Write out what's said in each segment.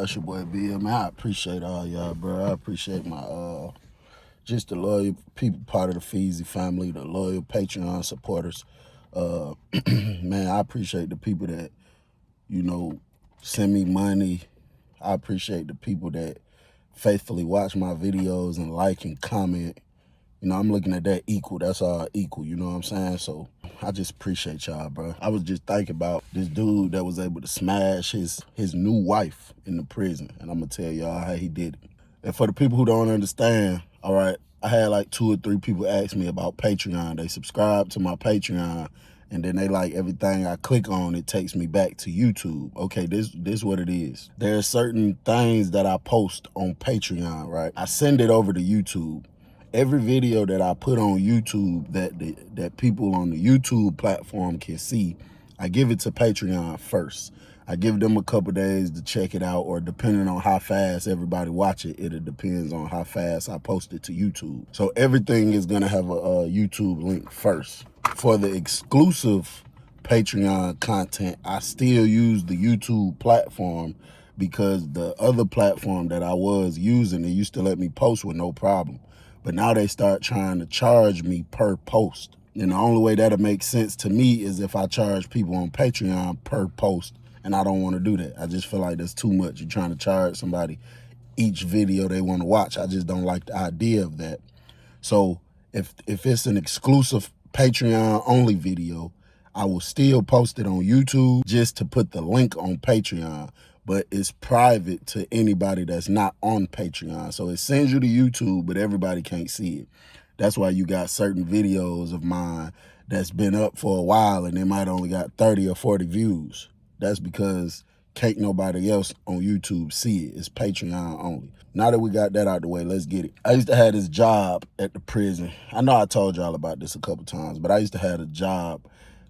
It's your boy B. Man, I appreciate all y'all, bro. I appreciate my just the loyal people, part of the Feezy family, the loyal Patreon supporters. Man, I appreciate the people that, send me money. I appreciate the people that faithfully watch my videos and like and comment. I'm looking at that equal. That's all equal, you know what I'm saying? So I just appreciate y'all, bro. I was just thinking about this dude that was able to smash his new wife in the prison. And I'm going to tell y'all how he did it. And for the people who don't understand, all right, I had like 2 or 3 people ask me about Patreon. They subscribe to my Patreon, and then they like everything I click on, it takes me back to YouTube. Okay, this what it is. There are certain things that I post on Patreon, right? I send it over to YouTube. Every video that I put on YouTube that people on the YouTube platform can see, I give it to Patreon first. I give them a couple days to check it out, or depending on how fast everybody watch it, it depends on how fast I post it to YouTube. So everything is gonna have a YouTube link first. For the exclusive Patreon content, I still use the YouTube platform because the other platform that I was using, they used to let me post with no problem. But now they start trying to charge me per post. And the only way that'll make sense to me is if I charge people on Patreon per post. And I don't want to do that. I just feel like that's too much. You're trying to charge somebody each video they want to watch. I just don't like the idea of that. So if it's an exclusive Patreon only video, I will still post it on YouTube just to put the link on Patreon, but it's private to anybody that's not on Patreon. So it sends you to YouTube, but everybody can't see it. That's why you got certain videos of mine that's been up for a while and they might only got 30 or 40 views. That's because can't nobody else on YouTube see it. It's Patreon only. Now that we got that out the way, let's get it. I used to have this job at the prison. I know I told y'all about this a couple times, but I used to have a job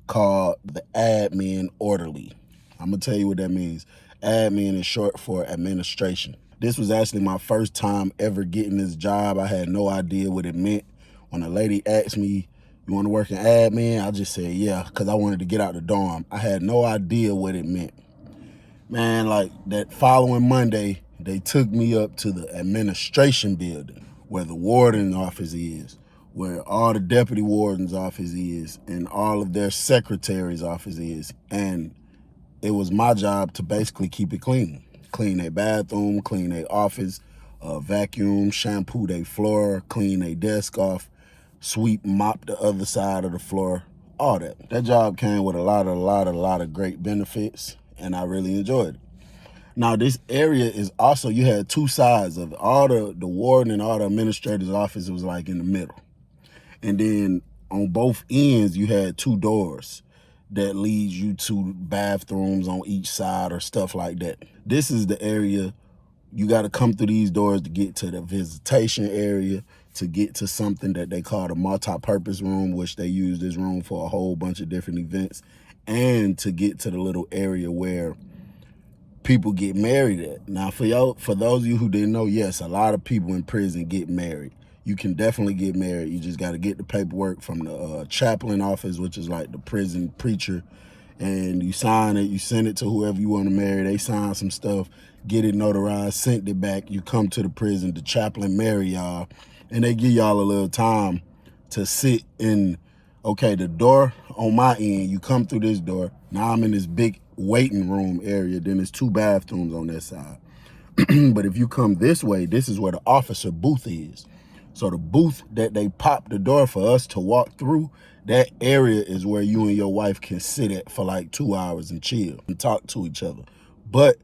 called the admin orderly. I'm gonna tell you what that means. Admin is short for administration. This was actually my first time ever getting this job. I had no idea what it meant. When a lady asked me, "You want to work in admin?" I just said, yeah, because I wanted to get out the dorm. I had no idea what it meant. Man, like that following Monday, they took me up to the administration building where the warden's office is, where all the deputy warden's office is, and all of their secretary's office is. And it was my job to basically keep it clean. Clean their bathroom, clean their office, vacuum, shampoo their floor, clean their desk off, sweep, mop the other side of the floor, all that. That job came with a lot of great benefits, and I really enjoyed it. Now, this area is also, you had 2 sides of it. All the warden and all the administrator's office was like in the middle. And then on both ends, you had 2 doors that leads you to bathrooms on each side or stuff like that. This is the area you got to come through these doors to get to the visitation area, to get to something that they call the multi-purpose room, which they use this room for a whole bunch of different events, and to get to the little area where people get married at. Now, for those of you who didn't know, yes, a lot of people in prison get married. You can definitely get married. You just got to get the paperwork from the chaplain office, which is like the prison preacher, and you sign it, you send it to whoever you want to marry, they sign some stuff, get it notarized, sent it back, you come to the prison, the chaplain marry y'all, and they give y'all a little time to sit in, okay, the door on my end, you come through this door, now I'm in this big waiting room area, then there's 2 bathrooms on that side. But if you come this way, this is where the officer booth is. So the booth that they pop the door for us to walk through, that area is where you and your wife can sit at for like 2 hours and chill and talk to each other. But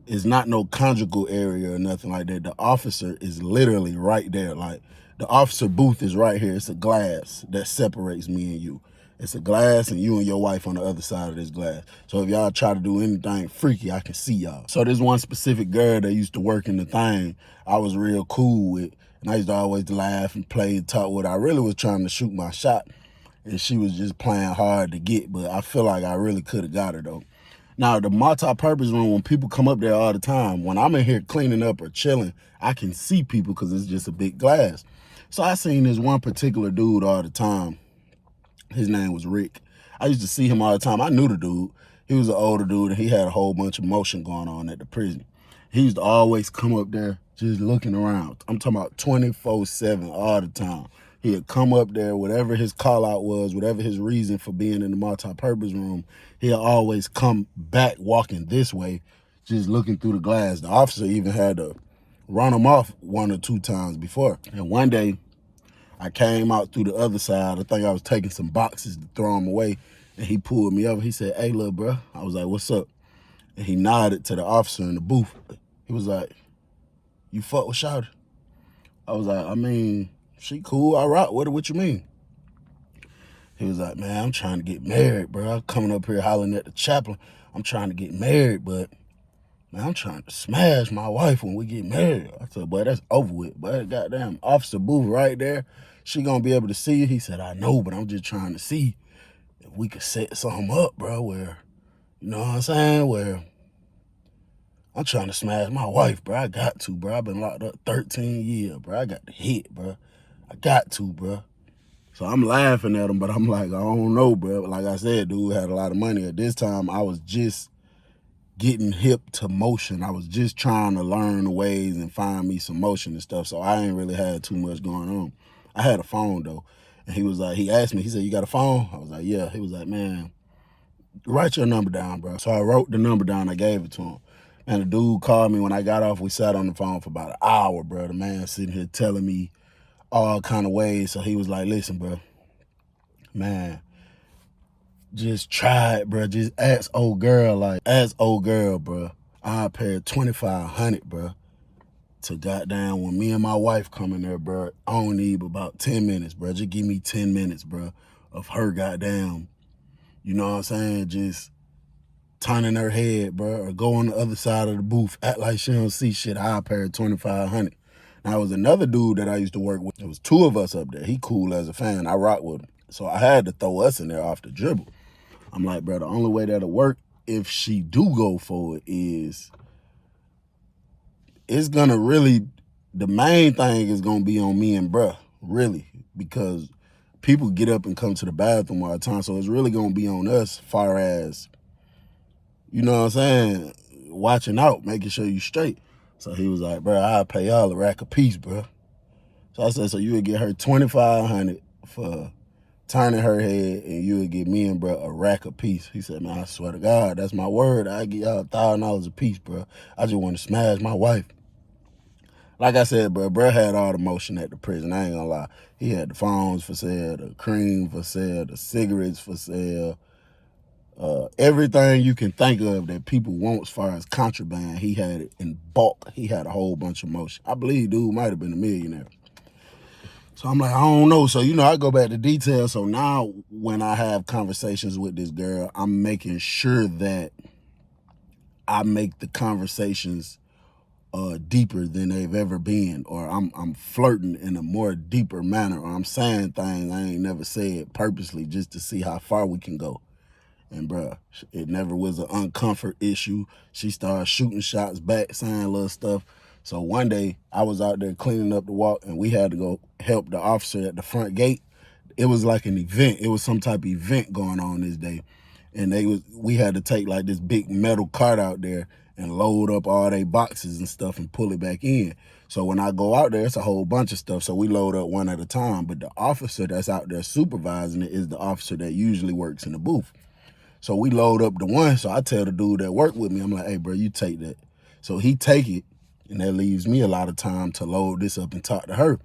it's not no conjugal area or nothing like that. The officer is literally right there. Like the officer booth is right here. It's a glass that separates me and you. It's a glass and you and your wife on the other side of this glass. So if y'all try to do anything freaky, I can see y'all. So this one specific girl that used to work in the thing, I was real cool with. And I used to always laugh and play and talk with her. I really was trying to shoot my shot, and she was just playing hard to get, but I feel like I really could have got her though. Now, the multi-purpose room, when people come up there all the time, when I'm in here cleaning up or chilling, I can see people because it's just a big glass. So I seen this one particular dude all the time. His name was Rick. I used to see him all the time. I knew the dude. He was an older dude, and he had a whole bunch of motion going on at the prison. He used to always come up there just looking around. I'm talking about 24/7 all the time. He'd come up there, whatever his call out was, whatever his reason for being in the multi-purpose room, he'll always come back walking this way, just looking through the glass. The officer even had to run him off 1 or 2 times before. And one day, I came out through the other side. I think I was taking some boxes to throw them away, and he pulled me over. He said, "Hey, little bro." I was like, "What's up?" And he nodded to the officer in the booth. He was like, "You fuck with Shawty?" I was like, "I mean, she cool, I rock with her. What you mean?" He was like, "Man, I'm trying to get married, bro. I'm coming up here hollering at the chaplain. I'm trying to get married, but man, I'm trying to smash my wife when we get married." I said, "Boy, that's over with. But goddamn, Officer Booth right there. She gonna be able to see you." He said, "I know, but I'm just trying to see if we could set something up, bro, where, you know what I'm saying, where I'm trying to smash my wife, bro. I got to, bro. I've been locked up 13 years, bro. I got the hit, bro. I got to, bro." So I'm laughing at him, but I'm like, I don't know, bro. Like I said, dude had a lot of money. At this time, I was just getting hip to motion. I was just trying to learn the ways and find me some motion and stuff. So I ain't really had too much going on. I had a phone, though. And he was like, he asked me, he said, "You got a phone?" I was like, "Yeah." He was like, "Man, write your number down, bro." So I wrote the number down. I gave it to him. And the dude called me when I got off. We sat on the phone for about an hour, bro. The man sitting here telling me all kind of ways. So he was like, "Listen, bro, man, just try it, bro. Just ask old girl, bro. I'll pay 2,500, bro, to goddamn when me and my wife come in there, bro. I don't need about 10 minutes, bro. Just give me 10 minutes, bro, of her goddamn, you know what I'm saying, just turning her head, bro, or go on the other side of the booth, act like she don't see shit. I'll pay her 2,500. Now, it was another dude that I used to work with. It was 2 of us up there. He cool as a fan. I rock with him. So I had to throw us in there off the dribble. I'm like, bro, the only way that'll work if she do go for it is it's gonna really, the main thing is gonna be on me and bruh, really, because people get up and come to the bathroom all the time. So it's really gonna be on us far as, you know what I'm saying, watching out, making sure you straight. So he was like, "Bro, I'll pay y'all a rack a piece, bro." So I said, "So you would get her 2,500 for turning her head, and you would give me and bro a rack a piece." He said, "Man, I swear to God, that's my word. I get y'all $1,000 a piece, bro. I just want to smash my wife." Like I said, bro had all the motion at the prison. I ain't gonna lie. He had the phones for sale, the cream for sale, the cigarettes for sale. Everything you can think of that people want as far as contraband, he had it in bulk. He had a whole bunch of motion. I believe dude might have been a millionaire. So I'm like, I don't know. So, you know, I go back to details. So now when I have conversations with this girl, I'm making sure that I make the conversations deeper than they've ever been, or I'm flirting in a more deeper manner, or I'm saying things I ain't never said purposely just to see how far we can go. And bruh, it never was an uncomfort issue. She started shooting shots back, saying little stuff. So one day I was out there cleaning up the walk, and we had to go help the officer at the front gate. It was like an event. It was some type of event going on this day. And we had to take like this big metal cart out there and load up all their boxes and stuff and pull it back in. So when I go out there, it's a whole bunch of stuff. So we load up one at a time. But the officer that's out there supervising it is the officer that usually works in the booth. So we load up the one. So I tell the dude that worked with me, I'm like, "Hey, bro, you take that." So he take it, and that leaves me a lot of time to load this up and talk to her.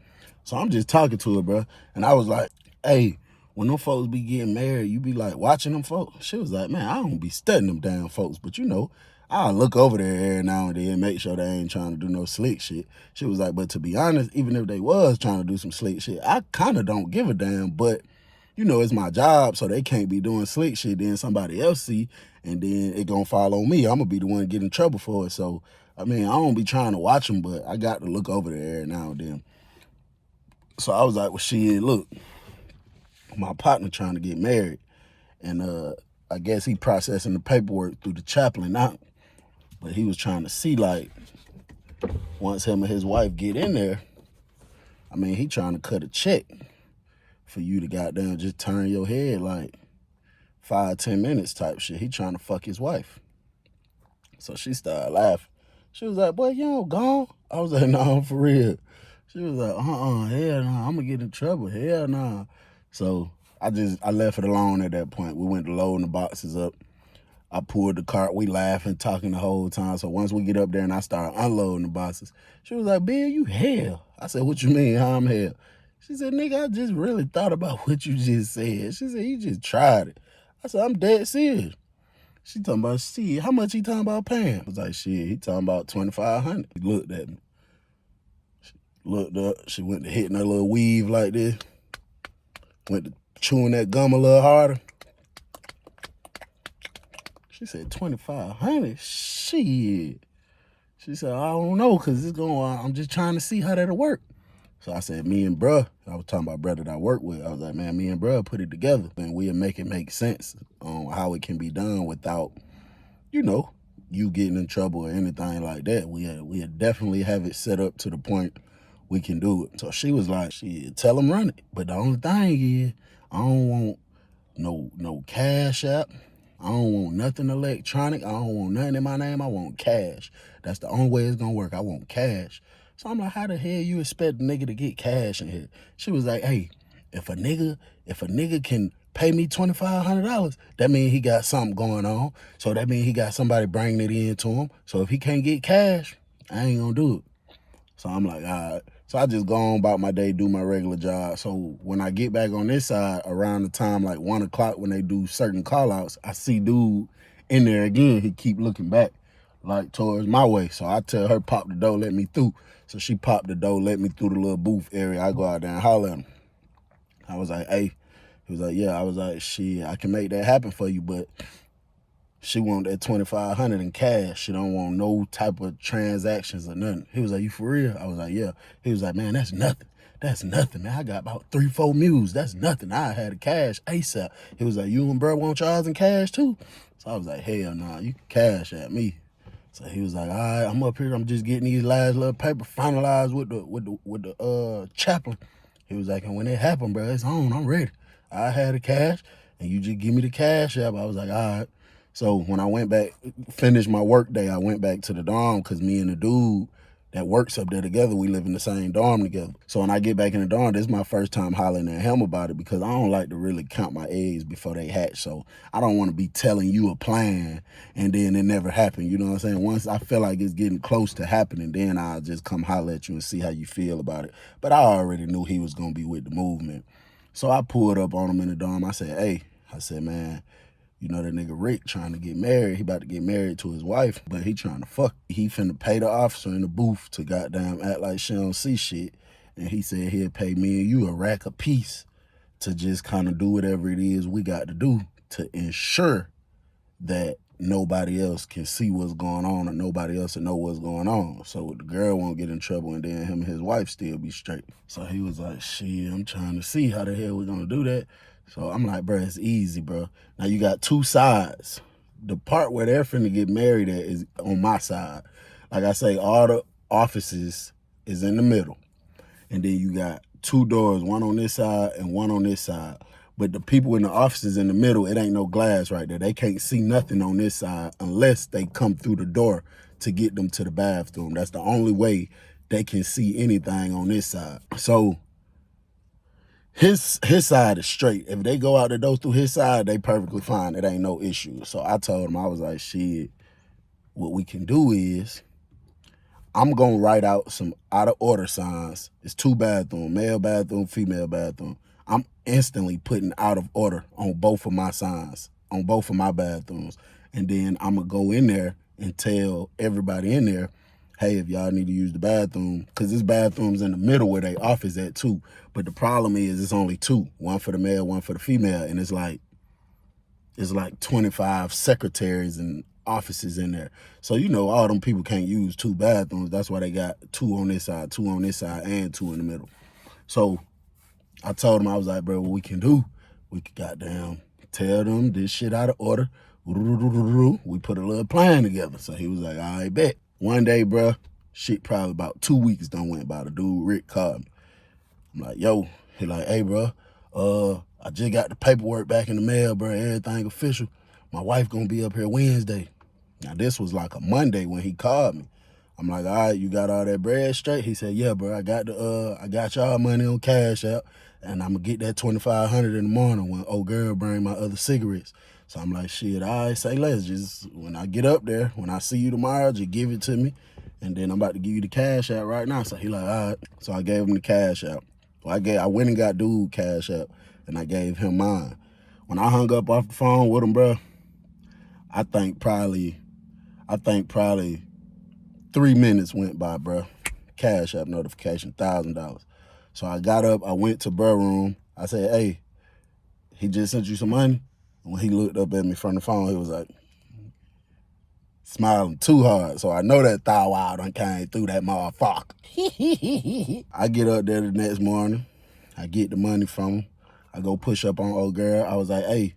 So I'm just talking to her, bro. And I was like, "Hey, when them folks be getting married, you be like watching them folks?" She was like, "Man, I don't be studying them damn folks, but you know, I'll look over there every now and then, make sure they ain't trying to do no slick shit." She was like, "But to be honest, even if they was trying to do some slick shit, I kind of don't give a damn, but you know, it's my job, so they can't be doing slick shit, then somebody else see, and then it gonna fall on me. I'm gonna be the one getting in trouble for it. So, I mean, I don't be trying to watch them, but I got to look over there every now and then." So I was like, "Well, shit, look, my partner trying to get married, and I guess he processing the paperwork through the chaplain now, but he was trying to see, like, once him and his wife get in there, I mean, he trying to cut a check for you to goddamn just turn your head like 5, 10 minutes type shit. He trying to fuck his wife." So she started laughing. She was like, boy, you don't gone? I was like, nah, for real. She was like, hell nah, I'm gonna get in trouble, hell nah. So I left it alone at that point. We went to loading the boxes up. I pulled the cart, we laughing, talking the whole time. So once we get up there and I start unloading the boxes, she was like, Bill, you hell. I said, what you mean, how I'm hell? She said, nigga, I just really thought about what you just said. She said, you just tried it. I said, I'm dead serious. She talking about, shit, how much he talking about paying? I was like, shit, he talking about $2,500. He looked at me. She looked up, she went to hitting her little weave like this. Went to chewing that gum a little harder. She said, 2,500? Shit. She said, I don't know, because I'm just trying to see how that'll work. So I said, me and bruh, I was talking about bruh that I work with. I was like, man, me and bruh put it together and we'll make it make sense on how it can be done without, you getting in trouble or anything like that. We definitely have it set up to the point we can do it. So she was like, shit, tell him run it. But the only thing is, I don't want no cash app. I don't want nothing electronic. I don't want nothing in my name. I want cash. That's the only way it's gonna work. I want cash. So I'm like, how the hell you expect a nigga to get cash in here? She was like, hey, if a nigga can pay me $2,500, that means he got something going on. So that means he got somebody bringing it in to him. So if he can't get cash, I ain't gonna do it. So I'm like, all right. So I just go on about my day, do my regular job. So when I get back on this side, around the time like 1 o'clock when they do certain call outs, I see dude in there again. He keep looking back like towards my way. So I tell her, pop the door, let me through. So she popped the door, let me through the little booth area. I go out there and holler at him. I was like, hey. He was like, yeah. I was like, shit, I can make that happen for you, but she want that $2,500 in cash. She don't want no type of transactions or nothing. He was like, you for real? I was like, yeah. He was like, man, that's nothing. That's nothing, man. I got about 3-4 mules. That's nothing. I had the cash ASAP. He was like, you and bro want y'all in cash too? So I was like, hell nah, you can cash at me. So he was like, all right, I'm up here. I'm just getting these last little paper finalized with the chaplain. He was like, and when it happened, bro, it's on. I'm ready. I had the cash, and you just give me the cash app. I was like, all right. So when I went back, finished my work day, I went back to the dorm because me and the dude that works up there together, we live in the same dorm together. So when I get back in the dorm, this is my first time hollering at him about it because I don't like to really count my eggs before they hatch. So I don't want to be telling you a plan and then it never happened. You know what I'm saying? Once I feel like it's getting close to happening, then I'll just come holler at you and see how you feel about it. But I already knew he was going to be with the movement. So I pulled up on him in the dorm. I said, hey, man, you know that nigga Rick trying to get married. He about to get married to his wife, but he trying to fuck. He finna pay the officer in the booth to goddamn act like she don't see shit. And he said he'll pay me and you a rack a piece to just kind of do whatever it is we got to do to ensure that nobody else can see what's going on or nobody else will know what's going on. So the girl won't get in trouble and then him and his wife still be straight. So he was like, shit, I'm trying to see how the hell we gonna do that. So I'm like, bro, it's easy, bro. Now you got two sides. The part where they're finna get married at is on my side. Like I say, all the offices is in the middle. And then you got two doors, one on this side and one on this side. But the people in the offices in the middle, it ain't no glass right there. They can't see nothing on this side unless they come through the door to get them to the bathroom. That's the only way they can see anything on this side. So his side is straight. If they go out the door through his side, they perfectly fine. It ain't no issue. So I told him, I was like, shit, what we can do is I'm going to write out some out of order signs. It's 2 bathrooms, male bathroom, female bathroom. I'm instantly putting out of order on both of my signs, on both of my bathrooms. And then I'm going to go in there and tell everybody in there, hey, if y'all need to use the bathroom, because this bathroom's in the middle where they office at too. But the problem is it's only 2, one for the male, one for the female. And it's like 25 secretaries and offices in there. So, all them people can't use 2 bathrooms. That's why they got 2 on this side, 2 on this side, and 2 in the middle. So I told him, I was like, bro, what we can do, we could goddamn tell them this shit out of order. We put a little plan together. So he was like, all right, bet. One day, bro, shit probably about 2 weeks done went by. The dude, Rick, called me. I'm like, yo. He like, hey, bro, I just got the paperwork back in the mail, bro. Everything official. My wife gonna be up here Wednesday. Now, this was like a Monday when he called me. I'm like, all right, you got all that bread straight? He said, yeah, bro, I got y'all money on Cash App, and I'm gonna get that 2,500 in the morning when old girl bring my other cigarettes. So I'm like, shit, all right, say less. Just when I get up there, when I see you tomorrow, just give it to me, and then I'm about to give you the Cash App right now. So he like, all right. So I gave him the Cash App. Well, I went and got dude Cash App, and I gave him mine. When I hung up off the phone with him, bro, I think probably 3 minutes went by, bro. Cash App notification, $1,000. So I got up, I went to bro room. I said, hey, he just sent you some money? And when he looked up at me from the phone, he was like, smiling too hard. So I know that thou wow done came through that motherfucker. I get up there the next morning. I get the money from him. I go push up on old girl. I was like, hey,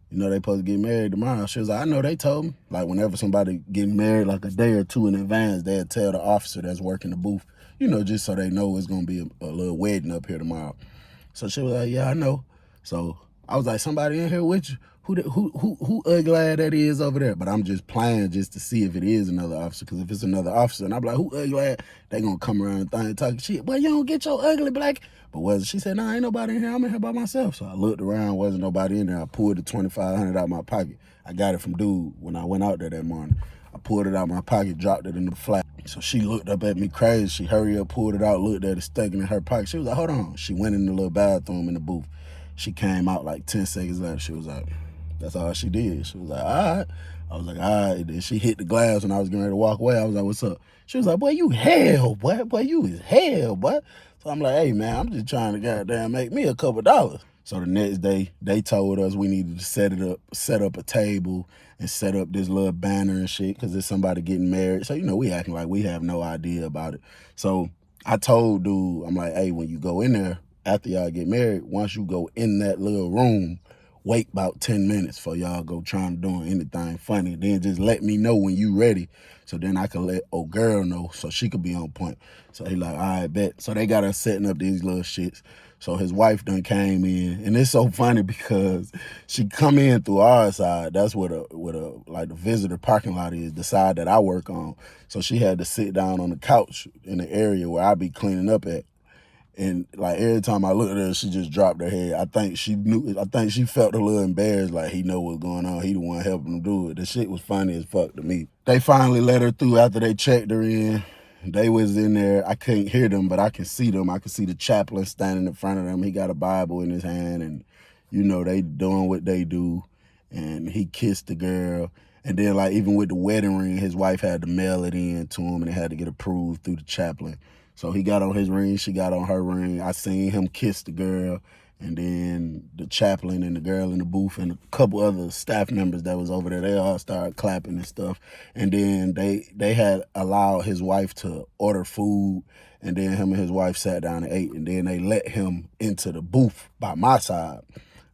you know they supposed to get married tomorrow. She was like, I know they told me. Like whenever somebody getting married like a day or two in advance, they'll tell the officer that's working the booth, you know, just so they know it's gonna be a little wedding up here tomorrow. So she was like, yeah, I know. So I was like, somebody in here with you? Who ugly that is over there? But I'm just playing just to see if it is another officer. Because if it's another officer, and I'm like, who ugly? They gonna come around and talking shit. Well, you don't get your ugly black. But she said, nah, ain't nobody in here. I'm in here by myself. So I looked around, wasn't nobody in there. I pulled the 2,500 out of my pocket. I got it from dude when I went out there that morning. I pulled it out of my pocket, dropped it in the flat. So she looked up at me crazy. She hurried up, pulled it out, looked at it, stuck it in her pocket. She was like, hold on. She went in the little bathroom in the booth. She came out like 10 seconds later. She was like, that's all she did. She was like, all right. I was like, all right. Then she hit the glass when I was getting ready to walk away. I was like, what's up? She was like, boy, you hell, boy. Boy, you is hell, boy. So I'm like, hey, man, I'm just trying to goddamn make me a couple dollars. So the next day, they told us we needed to set up a table and set up this little banner and shit because there's somebody getting married. So, you know, we acting like we have no idea about it. So I told dude, I'm like, hey, when you go in there, after y'all get married, once you go in that little room, wait about 10 minutes for y'all go trying to do anything funny. Then just let me know when you ready. So then I can let old girl know so she could be on point. So he like, all right, bet. So they got us setting up these little shits. So his wife done came in. And it's so funny because she come in through our side. That's where like the visitor parking lot is, the side that I work on. So she had to sit down on the couch in the area where I be cleaning up at. And like every time I looked at her, she just dropped her head. I think she felt a little embarrassed, like he know what's going on. He the one helping him do it. The shit was funny as fuck to me. They finally let her through after they checked her in. They was in there. I couldn't hear them, but I can see them. I can see the chaplain standing in front of them. He got a Bible in his hand, and you know they doing what they do. And he kissed the girl. And then like even with the wedding ring, his wife had to mail it in to him, and it had to get approved through the chaplain. So he got on his ring, she got on her ring. I seen him kiss the girl, and then the chaplain and the girl in the booth and a couple other staff members that was over there, they all started clapping and stuff. And then they had allowed his wife to order food, and then him and his wife sat down and ate, and then they let him into the booth by my side.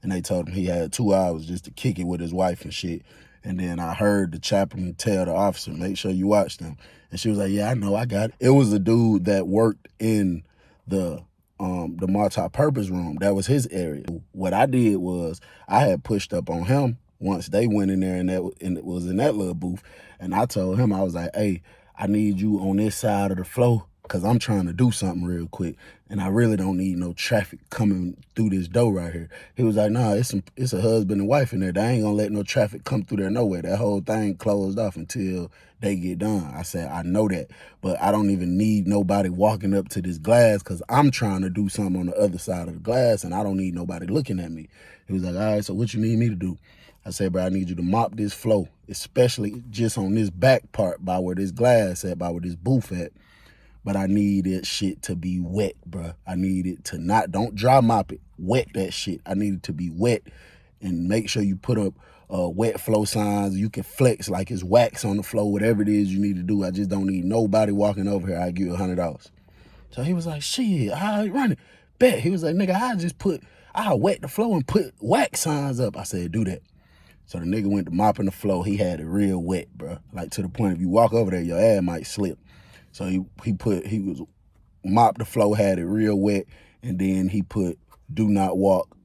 And they told him he had 2 hours just to kick it with his wife and shit. And then I heard the chaplain tell the officer, make sure you watch them. And she was like, yeah, I know, I got it. It was a dude that worked in the multi-purpose room. That was his area. What I did was I had pushed up on him once they went in there and it was in that little booth. And I told him, I was like, hey, I need you on this side of the floor because I'm trying to do something real quick. And I really don't need no traffic coming through this door right here. He was like, nah, it's a husband and wife in there. They ain't gonna let no traffic come through there nowhere. That whole thing closed off until they get done. I said, I know that, but I don't even need nobody walking up to this glass because I'm trying to do something on the other side of the glass and I don't need nobody looking at me. He was like, all right, so what you need me to do? I said, bro, I need you to mop this floor, especially just on this back part by where this glass at, by where this booth at. But I need that shit to be wet, bro. I need it to don't dry mop it, wet that shit. I need it to be wet, and make sure you put up wet flow signs. You can flex like it's wax on the floor, whatever it is you need to do. I just don't need nobody walking over here. I'll give you $100. So he was like, shit, how I run it? Bet. He was like, nigga, I wet the floor and put wax signs up. I said, do that. So the nigga went to mopping the floor. He had it real wet, bro. Like to the point if you walk over there, your ass might slip. So he was mopped the floor, had it real wet, and then he put do not walk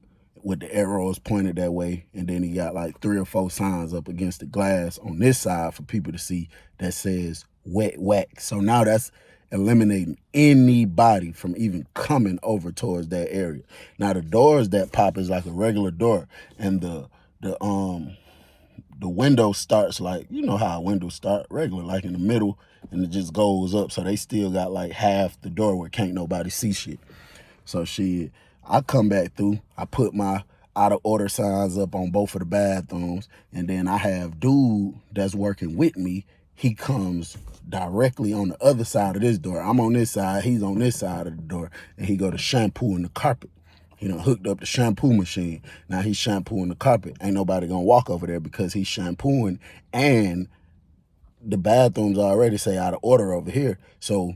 with the arrows pointed that way. And then he got like 3 or 4 signs up against the glass on this side for people to see that says wet wax. So now that's eliminating anybody from even coming over towards that area. Now the doors that pop is like a regular door, and the window starts like, you know how a window start regular, like in the middle, and it just goes up. So they still got like half the door where can't nobody see shit. So shit, I come back through, I put my out of order signs up on both of the bathrooms, and then I have dude that's working with me. He comes directly on the other side of this door. I'm on this side, he's on this side of the door, and he go to shampooing the carpet. He done hooked up the shampoo machine. Now he's shampooing the carpet. Ain't nobody gonna walk over there because he's shampooing, and the bathrooms already say out of order over here. So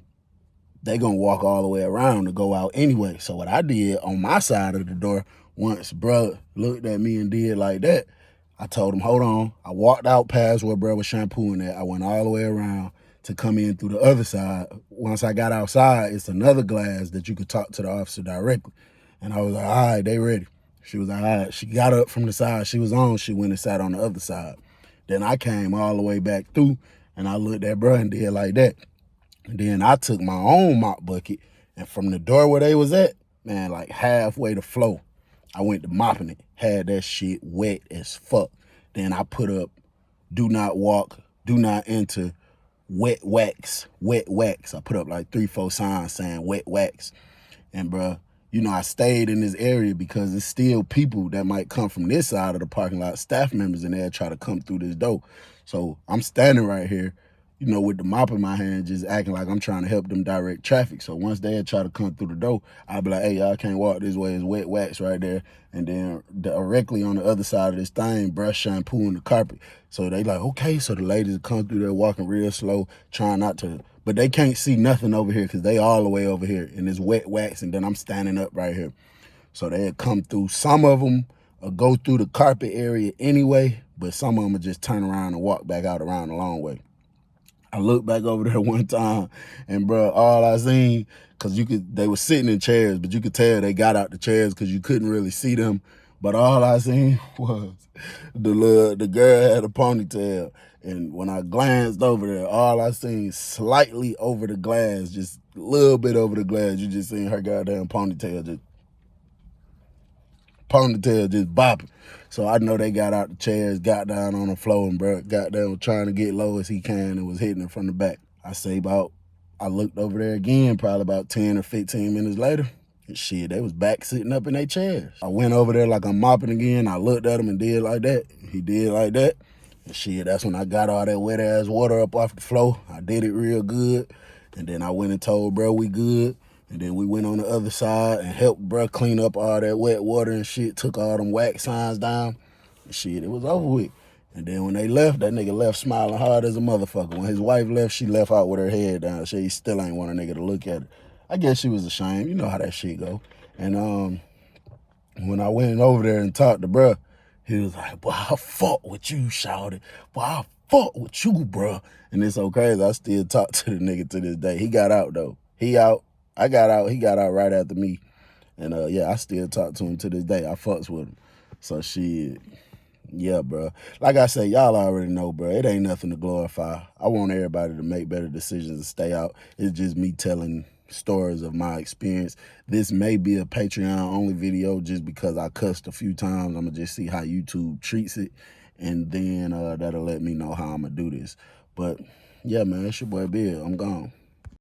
they gonna walk all the way around to go out anyway. So what I did on my side of the door, once bruh looked at me and did like that, I told him, hold on. I walked out past where bruh was shampooing at. I went all the way around to come in through the other side. Once I got outside, it's another glass that you could talk to the officer directly. And I was like, all right, they ready. She was like, all right. She got up from the side she was on. She went and sat on the other side. Then I came all the way back through, and I looked at bruh and did like that. And then I took my own mop bucket, and from the door where they was at, man, like halfway to flow, I went to mopping it. Had that shit wet as fuck. Then I put up, do not walk, do not enter, wet wax, wet wax. I put up like 3-4 signs saying wet wax. And bruh, you know, I stayed in this area because it's still people that might come from this side of the parking lot, staff members, and they'll try to come through this door. So I'm standing right here, you know, with the mop in my hand, just acting like I'm trying to help them direct traffic. So once they try to come through the door, I'll be like, hey, y'all can't walk this way. It's wet wax right there. And then directly on the other side of this thing, brush shampooing the carpet. So they like, okay. So the ladies come through there walking real slow, trying not to, but they can't see nothing over here because they all the way over here. And it's wet wax, and then I'm standing up right here. So they'll come through. Some of them will go through the carpet area anyway, but some of them will just turn around and walk back out around the long way. I looked back over there one time, and bro, all I seen, cause they were sitting in chairs, but you could tell they got out the chairs cause you couldn't really see them. But all I seen was the girl had a ponytail, and when I glanced over there, all I seen slightly over the glass, just a little bit over the glass, you just seen her goddamn ponytail just bopping. So I know they got out the chairs, got down on the floor, and bro got down trying to get low as he can and was hitting it from the back. I looked over there again probably about 10 or 15 minutes later. And shit, they was back sitting up in their chairs. I went over there like I'm mopping again. I looked at him and did like that. He did like that. And shit, that's when I got all that wet ass water up off the floor. I did it real good. And then I went and told bro we good. And then we went on the other side and helped bruh clean up all that wet water and shit, took all them wax signs down. And shit, it was over with. And then when they left, that nigga left smiling hard as a motherfucker. When his wife left, she left out with her head down. She still ain't want a nigga to look at her. I guess she was ashamed. You know how that shit go. And when I went over there and talked to bruh, he was like, boy, I fought with you, shouted. Boy, I fought with you, bruh. And it's so crazy. I still talk to the nigga to this day. He got out, though. He out. I got out. He got out right after me. And, yeah, I still talk to him to this day. I fucks with him. So, shit. Yeah, bro. Like I say, y'all already know, bro. It ain't nothing to glorify. I want everybody to make better decisions and stay out. It's just me telling stories of my experience. This may be a Patreon-only video just because I cussed a few times. I'm going to just see how YouTube treats it. And then that'll let me know how I'm going to do this. But, yeah, man, it's your boy Bill. I'm gone.